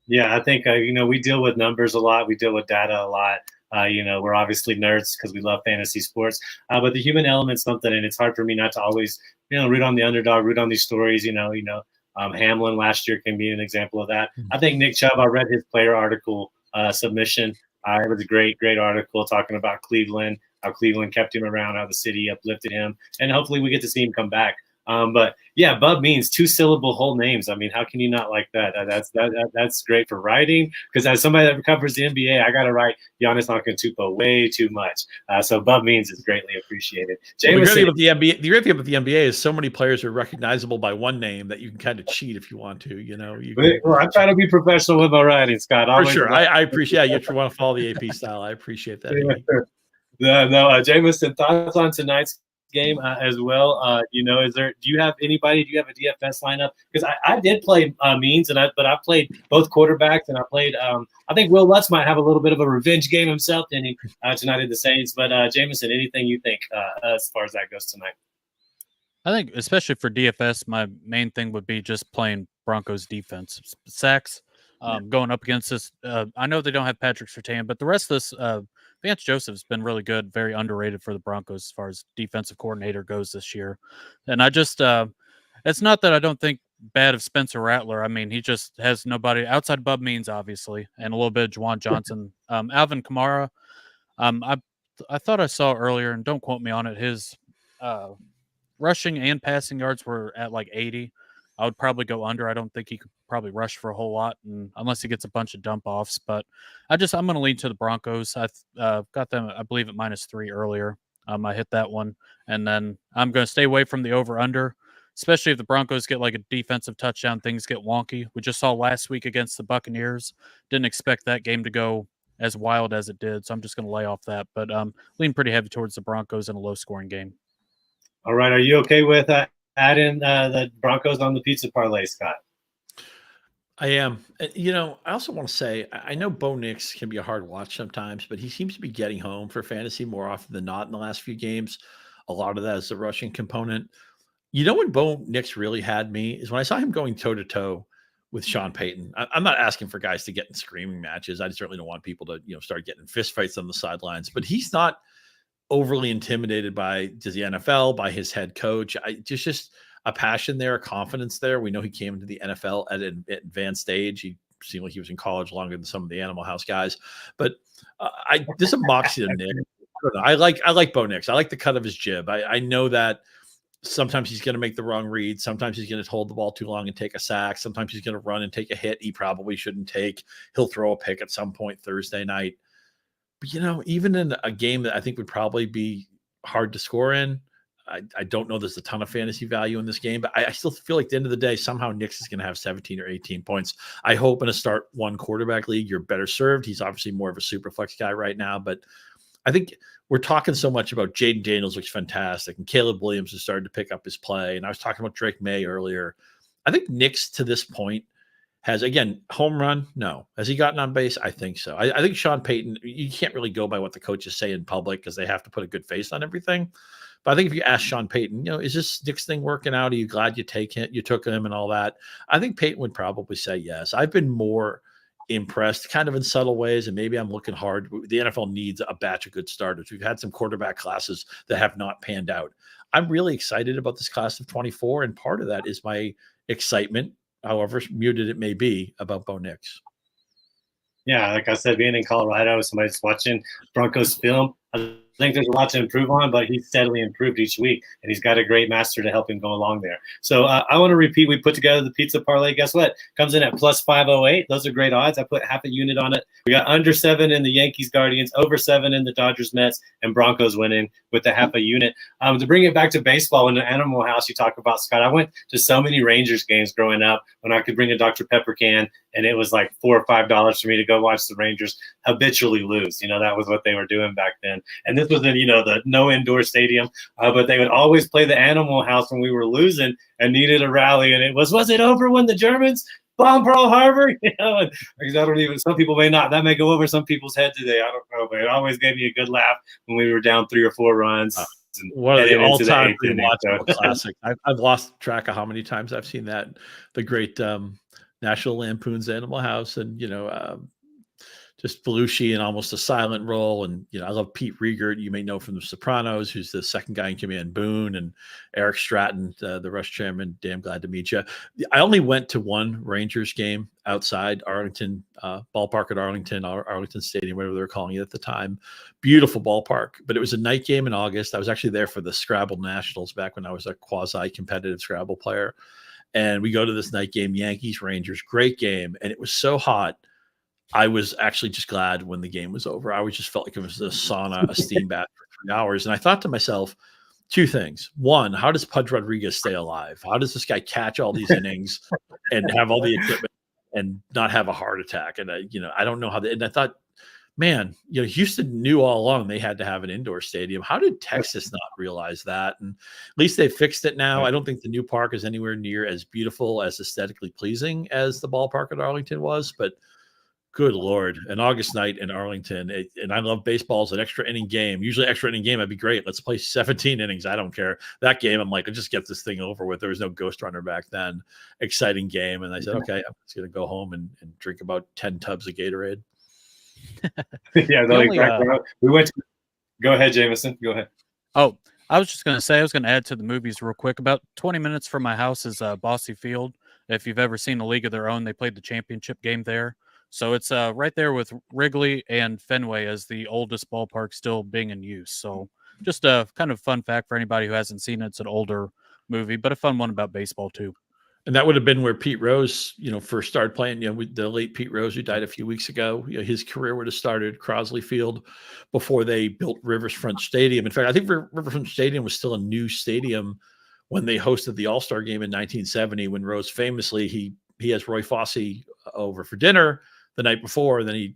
Speaker 1: Yeah, I think, we deal with numbers a lot. We deal with data a lot. We're obviously nerds because we love fantasy sports, but the human element's something, and it's hard for me not to always, root on the underdog, root on these stories, Hamlin last year can be an example of that. I think Nick Chubb, I read his player article submission. It was a great article talking about Cleveland, how Cleveland kept him around, how the city uplifted him, and hopefully we get to see him come back. But yeah, Bub Means 2-syllable whole names. I mean, how can you not like that? That's great for writing, because as somebody that covers the NBA, I got to write Giannis Antetokounmpo way too much. So Bub Means is greatly appreciated.
Speaker 3: The great thing about the NBA is so many players are recognizable by one name that you can kind of cheat if you want to.
Speaker 1: Well, I'm trying to be professional with my writing, Scott.
Speaker 3: For sure, I appreciate. You want to follow the AP style. I appreciate that.
Speaker 1: No, Jameson, thoughts on tonight's game as well. Do you have anybody? Do you have a DFS lineup? Because I did play Means, but I played both quarterbacks, and I played. I think Will Lutz might have a little bit of a revenge game himself tonight at the Saints. But Jameson, anything you think as far as that goes tonight?
Speaker 2: I think, especially for DFS, my main thing would be just playing Broncos defense. Sacks going up against this. I know they don't have Patrick Surtain, but the rest of this. Vance Joseph's been really good, very underrated for the Broncos as far as defensive coordinator goes this year. And I just, it's not that I don't think bad of Spencer Rattler. I mean, he just has nobody outside Bub Means, obviously, and a little bit of Juwan Johnson. Alvin Kamara, I thought I saw earlier, and don't quote me on it, his rushing and passing yards were at like 80. I would probably go under. I don't think he could probably rush for a whole lot, and unless he gets a bunch of dump offs. But I'm going to lean to the Broncos. I got them, I believe, at -3 earlier. I hit that one, and then I'm going to stay away from the over under, especially if the Broncos get like a defensive touchdown. Things get wonky. We just saw last week against the Buccaneers. Didn't expect that game to go as wild as it did, so I'm just going to lay off that. But lean pretty heavy towards the Broncos in a low scoring game.
Speaker 1: All right, are you okay with add in the Broncos on the pizza parlay, Scott?
Speaker 3: I am. I also want to say, I know Bo Nix can be a hard watch sometimes, but he seems to be getting home for fantasy more often than not in the last few games. A lot of that is the rushing component. When Bo Nix really had me is when I saw him going toe-to-toe with Sean Payton. I'm not asking for guys to get in screaming matches. I certainly don't want people to, start getting fist fights on the sidelines, but he's not overly intimidated by the NFL, by his head coach. Just a passion there, a confidence there. We know he came into the NFL at an advanced stage. He seemed like he was in college longer than some of the Animal House guys. But there's a moxie to Nick. I like Bo Nix. I like the cut of his jib. I know that sometimes he's going to make the wrong read. Sometimes he's going to hold the ball too long and take a sack. Sometimes he's going to run and take a hit he probably shouldn't take. He'll throw a pick at some point Thursday night. But, even in a game that I think would probably be hard to score in, I don't know there's a ton of fantasy value in this game, but I still feel like at the end of the day, somehow Nix is going to have 17 or 18 points. I hope in a start one quarterback league, you're better served. He's obviously more of a super flex guy right now, but I think we're talking so much about Jaden Daniels looks fantastic, and Caleb Williams has started to pick up his play. And I was talking about Drake May earlier. I think Nix to this point has, again, home run? No. Has he gotten on base? I think so. I think Sean Payton, you can't really go by what the coaches say in public because they have to put a good face on everything. But I think if you ask Sean Payton, is this Nix thing working out? Are you glad you took him and all that? I think Payton would probably say yes. I've been more impressed kind of in subtle ways, and maybe I'm looking hard. The NFL needs a batch of good starters. We've had some quarterback classes that have not panned out. I'm really excited about this class of 24, and part of that is my excitement, however muted it may be, about Bo Nix.
Speaker 1: Yeah, like I said, being in Colorado, somebody's watching Broncos film, I I think there's a lot to improve on, but he's steadily improved each week, and he's got a great master to help him go along there. So I want to repeat, we put together the pizza parlay. Guess what? Comes in at plus 508. Those are great odds. I put half a unit on it. We got under 7 in the Yankees Guardians, over 7 in the Dodgers Mets, and Broncos winning with the half a unit. To bring it back to baseball in the Animal House you talk about, Scott, I went to so many Rangers games growing up when I could bring a Dr. Pepper can, and it was like $4 or $5 for me to go watch the Rangers habitually lose. That was what they were doing back then. And this was in, the no indoor stadium, but they would always play the Animal House when we were losing and needed a rally. And it was it over when the Germans bombed Pearl Harbor? And I don't even, some people that may go over some people's head today. I don't know, but it always gave me a good laugh when we were down 3 or 4 runs.
Speaker 3: One of the all-time rewatchable classics. I've lost track of how many times I've seen that. The great National Lampoon's Animal House, and just Belushi in almost a silent role. And I love Pete Riegert, you may know from The Sopranos, who's the second guy in command, Boone, and Eric Stratton, the Rush chairman. Damn glad to meet you. I only went to one Rangers game outside Arlington, ballpark at Arlington, Arlington Stadium, whatever they were calling it at the time. Beautiful ballpark, but it was a night game in August. I was actually there for the Scrabble Nationals back when I was a quasi-competitive Scrabble player. And we go to this night game, Yankees, Rangers, great game. And it was so hot, I was actually just glad when the game was over. I just felt like it was a sauna, a steam bath for 3 hours. And I thought to myself, 2 things. One, how does Pudge Rodriguez stay alive? How does this guy catch all these innings and have all the equipment and not have a heart attack? And I don't know how and I thought, man, Houston knew all along they had to have an indoor stadium. How did Texas not realize that? And at least they fixed it now. I don't think the new park is anywhere near as beautiful, as aesthetically pleasing as the ballpark at Arlington was, but good Lord, an August night in Arlington. And I love baseball as an extra inning game. Usually extra inning game, I'd be great. Let's play 17 innings. I don't care. That game, I'm like, I'll just get this thing over with. There was no ghost runner back then. Exciting game. And I said, okay, I'm just going to go home and drink about 10 tubs of Gatorade.
Speaker 1: Yeah, we went to, go ahead, Jameson. Go ahead.
Speaker 2: Oh, I was just going to say, I was going to add to the movies real quick. About 20 minutes from my house is Bossy Field. If you've ever seen A League of Their Own, they played the championship game there. So it's right there with Wrigley and Fenway as the oldest ballpark still being in use. So just a kind of fun fact for anybody who hasn't seen it. It's an older movie, but a fun one about baseball too.
Speaker 3: And that would have been where Pete Rose, first started playing. The late Pete Rose, who died a few weeks ago, his career would have started at Crosley Field before they built Riverfront Stadium. In fact, I think Riverfront Stadium was still a new stadium when they hosted the All-Star game in 1970. When Rose famously he has Roy Fossey over for dinner the night before, and then he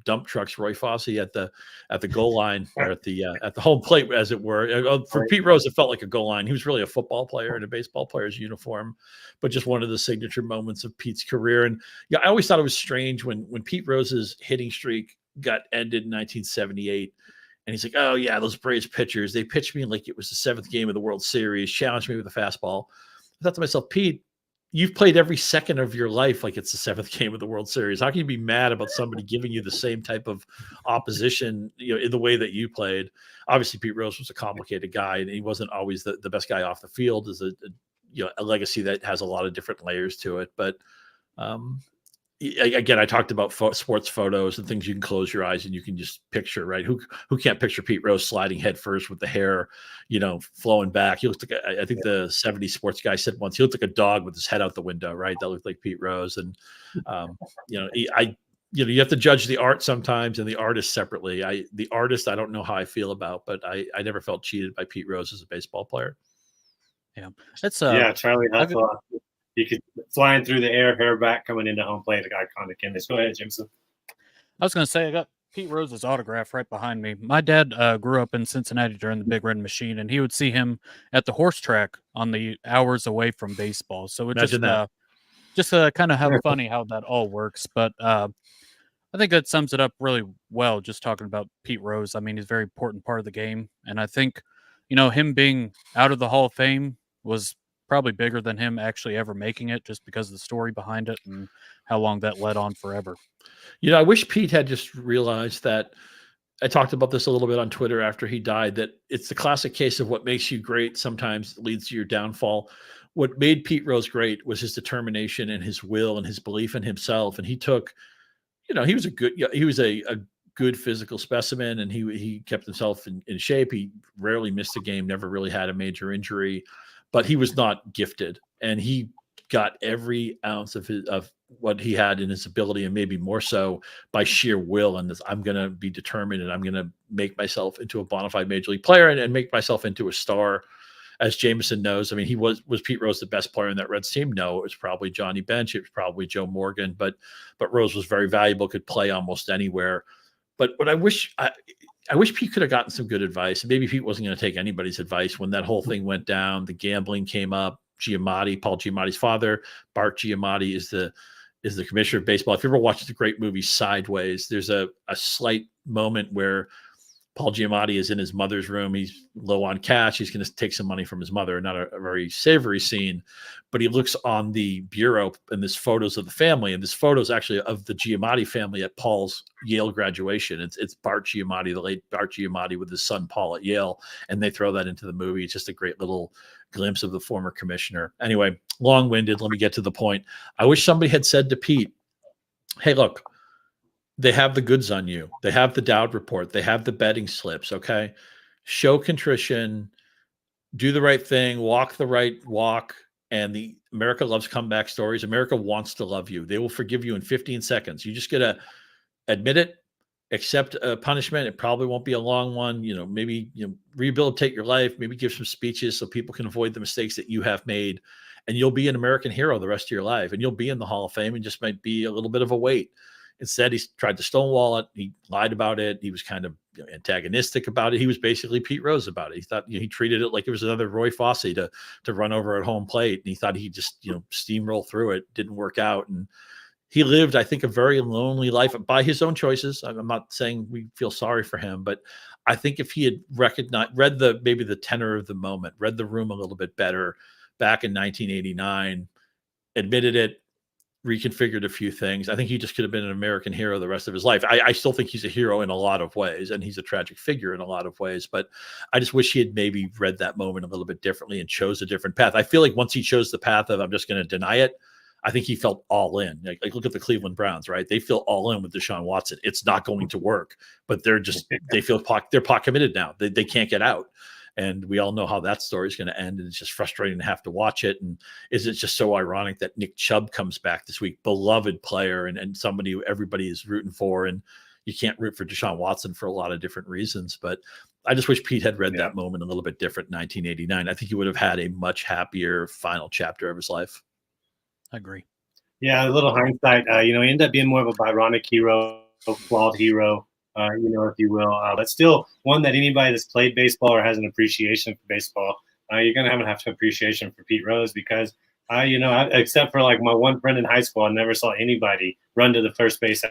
Speaker 3: dump trucks Roy Fossey at the goal line, or at the home plate, as it were. For Pete Rose, it felt like a goal line. He was really a football player in a baseball player's uniform, but just one of the signature moments of Pete's career. And I always thought it was strange when Pete Rose's hitting streak got ended in 1978. And he's like, oh yeah, those Braves pitchers, they pitched me like it was the 7th game of the World Series, challenged me with a fastball. I thought to myself, Pete, you've played every second of your life like it's the 7th game of the World Series. How can you be mad about somebody giving you the same type of opposition, in the way that you played? Obviously, Pete Rose was a complicated guy, and he wasn't always the best guy off the field. Is a legacy that has a lot of different layers to it. But again, I talked about sports photos and things you can close your eyes and you can just picture, right? Who can't picture Pete Rose sliding head first with the hair, flowing back? He looked like, I think the 70s sports guy said once, he looked like a dog with his head out the window, right? That looked like Pete Rose. And, you have to judge the art sometimes and the artist separately. The artist, I don't know how I feel about, but I never felt cheated by Pete Rose as a baseball player.
Speaker 2: Yeah. That's
Speaker 1: Charlie Hutchinson. You could flying through the air, hair back, coming into home plate, iconic image. Go ahead, Jameson.
Speaker 2: I was going to say, I got Pete Rose's autograph right behind me. My dad grew up in Cincinnati during the Big Red Machine, and he would see him at the horse track on the hours away from baseball. So it just kind of how funny how that all works. But I think that sums it up really well, just talking about Pete Rose. I mean, he's a very important part of the game. And I think, him being out of the Hall of Fame was probably bigger than him actually ever making it, just because of the story behind it and how long that led on forever.
Speaker 3: I wish Pete had just realized that. I talked about this a little bit on Twitter after he died, that it's the classic case of what makes you great sometimes leads to your downfall. What made Pete Rose great was his determination and his will and his belief in himself. And he took, he was a good physical specimen, and he kept himself in shape. He rarely missed a game, never really had a major injury, but he was not gifted, and he got every ounce of what he had in his ability, and maybe more so by sheer will. And this, I'm going to be determined, and I'm going to make myself into a bona fide major league player and make myself into a star. As Jameson knows, I mean, he was Pete Rose the best player in that Reds team? No, it was probably Johnny Bench. It was probably Joe Morgan, but Rose was very valuable, could play almost anywhere. But what I wish Pete could have gotten some good advice. Maybe Pete wasn't going to take anybody's advice when that whole thing went down. The gambling came up. Giamatti, Paul Giamatti's father, Bart Giamatti, is the commissioner of baseball. If you ever watched the great movie Sideways, there's a slight moment where Paul Giamatti is in his mother's room. He's low on cash. He's going to take some money from his mother. Not a very savory scene, but he looks on the bureau and there's photos of the family. And this photo is actually of the Giamatti family at Paul's Yale graduation. It's Bart Giamatti, the late Bart Giamatti, with his son Paul at Yale. And they throw that into the movie. It's just a great little glimpse of the former commissioner. Anyway, long-winded. Let me get to the point. I wish somebody had said to Pete, hey, look, they have the goods on you. They have the Dowd report. They have the betting slips. Okay. Show contrition, do the right thing, walk the right walk. And the America loves comeback stories. America wants to love you. They will forgive you in 15 seconds. You just got to admit it, accept a punishment. It probably won't be a long one. Maybe rehabilitate your life, maybe give some speeches so people can avoid the mistakes that you have made. And you'll be an American hero the rest of your life. And you'll be in the Hall of Fame and just might be a little bit of a weight. Instead, he tried to stonewall it. He lied about it. He was kind of antagonistic about it. He was basically Pete Rose about it. He thought he treated it like it was another Roy Fosse to run over at home plate. And he thought he'd just steamroll through it. Didn't work out. And he lived, I think, a very lonely life by his own choices. I'm not saying we feel sorry for him, but I think if he had read maybe the tenor of the moment, read the room a little bit better back in 1989, admitted it, reconfigured a few things, I think he just could have been an American hero the rest of his life. I still think he's a hero in a lot of ways, and he's a tragic figure in a lot of ways, but I just wish he had maybe read that moment a little bit differently and chose a different path. I feel like once he chose the path of I'm just going to deny it, I think he felt all in. Like look at the Cleveland Browns, right? They feel all in with Deshaun Watson. It's not going to work, but they feel they're pot committed now. They can't get out. And we all know how that story is going to end. And it's just frustrating to have to watch it. And is it just so ironic that Nick Chubb comes back this week, beloved player and somebody who everybody is rooting for. And you can't root for Deshaun Watson for a lot of different reasons. But I just wish Pete had read that moment a little bit different in 1989. I think he would have had a much happier final chapter of his life.
Speaker 2: I agree.
Speaker 1: Yeah, a little hindsight. He ended up being more of a Byronic hero, a flawed hero. If you will, but still one that anybody that's played baseball or has an appreciation for baseball, you're going to have appreciation for Pete Rose because, except for like my one friend in high school, I never saw anybody run to the first base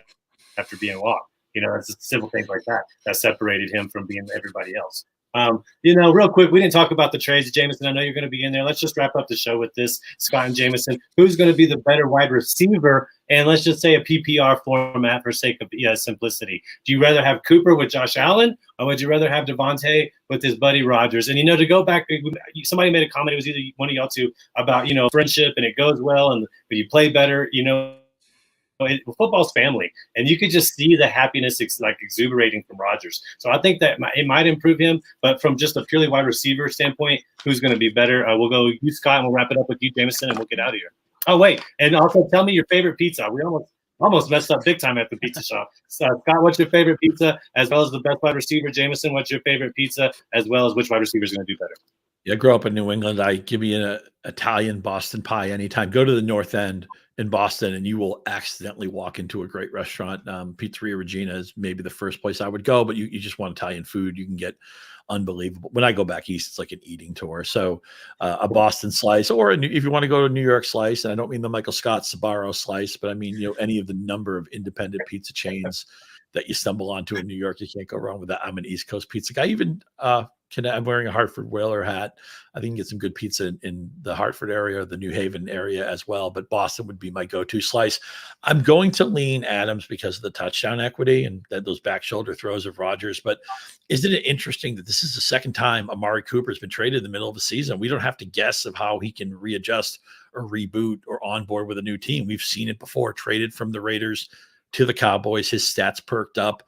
Speaker 1: after being walked. It's simple things like that separated him from being everybody else. Real quick, we didn't talk about the trades. Jameson, I know you're going to be in there. Let's just wrap up the show with this, Scott and Jameson. Who's going to be the better wide receiver? And let's just say a PPR format for sake of simplicity. Do you rather have Cooper with Josh Allen, or would you rather have Devontae with his buddy Rodgers? And, to go back, somebody made a comment, it was either one of y'all two, about, friendship and it goes well, but you play better, football's family, and you could just see the happiness exuberating from Rodgers. So I think that it might improve him, but from just a purely wide receiver standpoint, who's going to be better? We'll go you, Scott, and we'll wrap it up with you, Jameson, and we'll get out of here. Oh, wait, and also tell me your favorite pizza. We almost messed up big time at the pizza shop. So, Scott, what's your favorite pizza, as well as the best wide receiver? Jameson, what's your favorite pizza, as well as which wide receiver is going to do better?
Speaker 3: Yeah, I grew up in New England. I give me an Italian Boston pie anytime. Go to the North End in Boston, and you will accidentally walk into a great restaurant. Pizzeria Regina is maybe the first place I would go, but you just want Italian food. You can get unbelievable. When I go back east, it's like an eating tour. So a Boston slice, or if you want to go to New York slice, and I don't mean the Michael Scott Sbarro slice, but I mean, any of the number of independent pizza chains that you stumble onto in New York, you can't go wrong with that. I'm an East Coast pizza guy. Even I'm wearing a Hartford Whaler hat. I think you can get some good pizza in the Hartford area, the New Haven area as well. But Boston would be my go-to slice. I'm going to lean Adams because of the touchdown equity and those back shoulder throws of Rodgers. But isn't it interesting that this is the second time Amari Cooper has been traded in the middle of the season? We don't have to guess of how he can readjust or reboot or onboard with a new team. We've seen it before. Traded from the Raiders to the Cowboys, his stats perked up.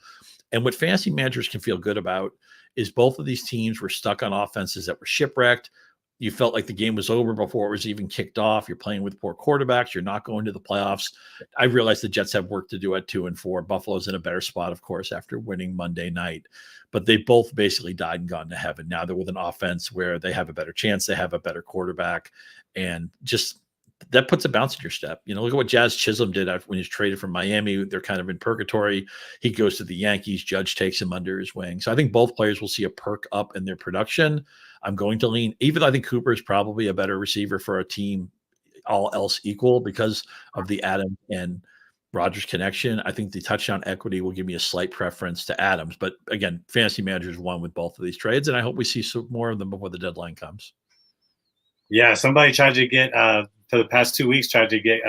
Speaker 3: And what fantasy managers can feel good about is both of these teams were stuck on offenses that were shipwrecked. You felt like the game was over before it was even kicked off. You're playing with poor quarterbacks. You're not going to the playoffs. I realize the Jets have work to do at 2-4. Buffalo's in a better spot, of course, after winning Monday night. But they both basically died and gone to heaven. Now they're with an offense where they have a better chance. They have a better quarterback. And just that puts a bounce in your step. Look at what Jazz Chisholm did when he's traded from Miami. They're kind of in purgatory. He goes to the Yankees. Judge takes him under his wing. So I think both players will see a perk up in their production. I'm going to lean, even though I think Cooper is probably a better receiver for a team, all else equal, because of the Adams and Rodgers connection. I think the touchdown equity will give me a slight preference to Adams. But again, fantasy managers won with both of these trades, and I hope we see some more of them before the deadline comes.
Speaker 1: Yeah, somebody tried to get for the past 2 weeks tried to get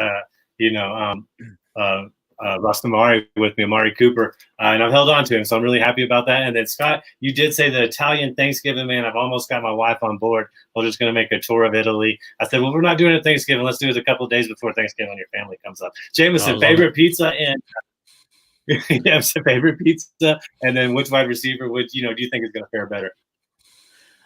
Speaker 1: Russ Amari with me, Amari Cooper, and I've held on to him, so I'm really happy about that. And then Scott, you did say the Italian Thanksgiving, man. I've almost got my wife on board. We're just going to make a tour of Italy. I said, well, we're not doing it Thanksgiving. Let's do it a couple of days before Thanksgiving when your family comes up. Jameson, favorite pizza and yeah, favorite pizza, and then which wide receiver do you think is going to fare better?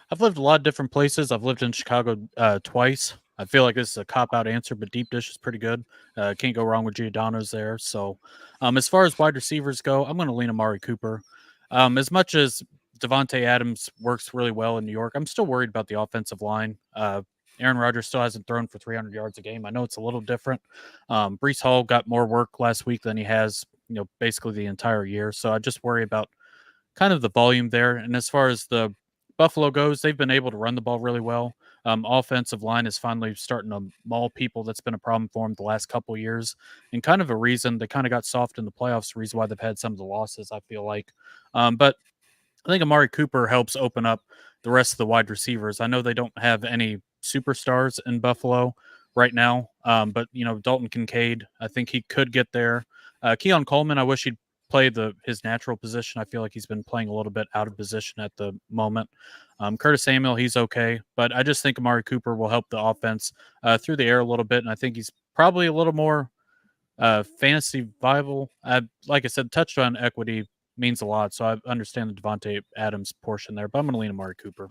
Speaker 2: I've lived a lot of different places. I've lived in Chicago twice. I feel like this is a cop-out answer, but deep dish is pretty good. Can't go wrong with Giordano's there. So as far as wide receivers go, I'm going to lean Amari Cooper. As much as Devontae Adams works really well in New York, I'm still worried about the offensive line. Aaron Rodgers still hasn't thrown for 300 yards a game. I know it's a little different. Breece Hall got more work last week than he has, basically the entire year. So I just worry about kind of the volume there. And as far as the Buffalo goes, they've been able to run the ball really well. Offensive line is finally starting to maul people. That's been a problem for them the last couple of years, and kind of a reason they kind of got soft in the playoffs. The reason why they've had some of the losses, I feel like. But I think Amari Cooper helps open up the rest of the wide receivers. I know they don't have any superstars in Buffalo right now, but Dalton Kincaid, I think he could get there. Keon Coleman, I wish he'd play his natural position. I feel like he's been playing a little bit out of position at the moment. Curtis Samuel, he's okay, but I just think Amari Cooper will help the offense through the air a little bit, and I think he's probably a little more fantasy viable. Like I said, touchdown equity means a lot, so I understand the Devontae Adams portion there, but I'm going to lean Amari Cooper.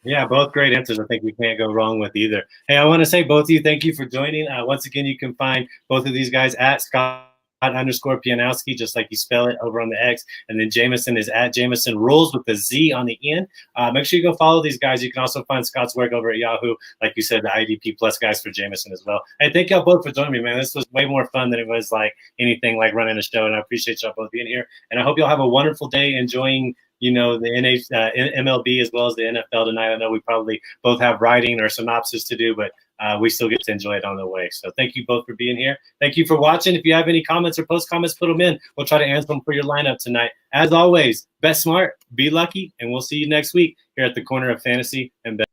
Speaker 1: Yeah, both great answers. I think we can't go wrong with either. Hey, I want to say both of you, thank you for joining. Once again, you can find both of these guys at Scott_Pianowski, just like you spell it over on the X. And then Jameson is at Jameson Rules with the Z on the end. Make sure you go follow these guys. You can also find Scott's work over at Yahoo. Like you said, the IDP plus guys for Jameson as well. Hey, thank y'all both for joining me, man. This was way more fun than it was like anything like running a show. And I appreciate y'all both being here. And I hope y'all have a wonderful day enjoying the MLB as well as the NFL tonight. I know we probably both have writing or synopsis to do, but we still get to enjoy it on the way. So thank you both for being here. Thank you for watching. If you have any comments or post comments, put them in. We'll try to answer them for your lineup tonight. As always, bet smart, be lucky, and we'll see you next week here at the Corner of Fantasy and Bet.